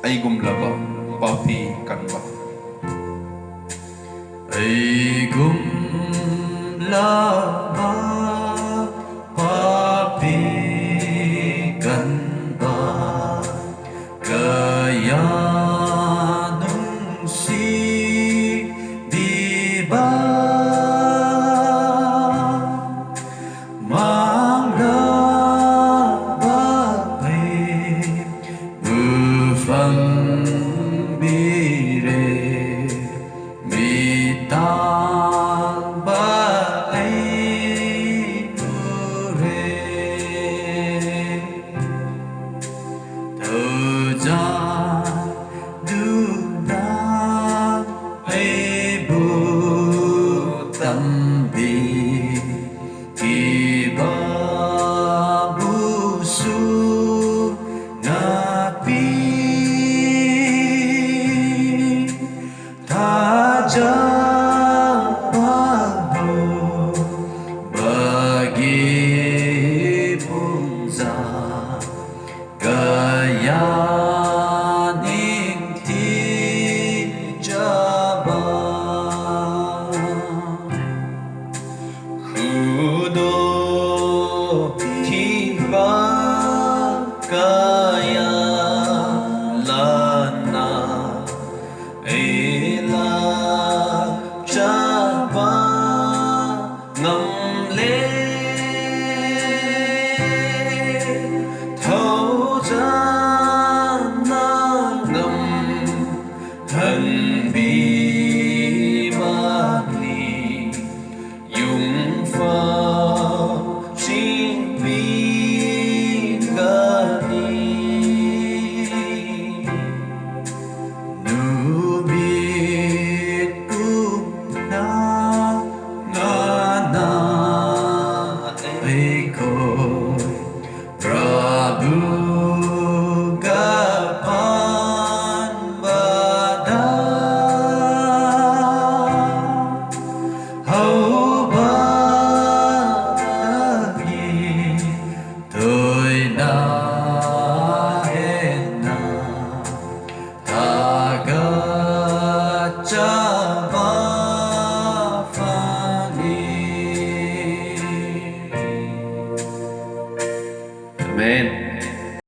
Aigumlaba papi kanba Aigumlaba papi kanba kaya nung si diba mang laba ay ufang bire mitang ba ay ure thơ cha du na ay bu tâm bi kỳ ba bu su na pi tha cha ba ho bagi pung za kaya ning ti jaba kudo tiba kaya lana ela jaba ngam le thâu ra na ngầm thân bi ba ni dùng pha xin bi ca ni nu biết cũng na nga na ai coi Prabhu gapan bada hau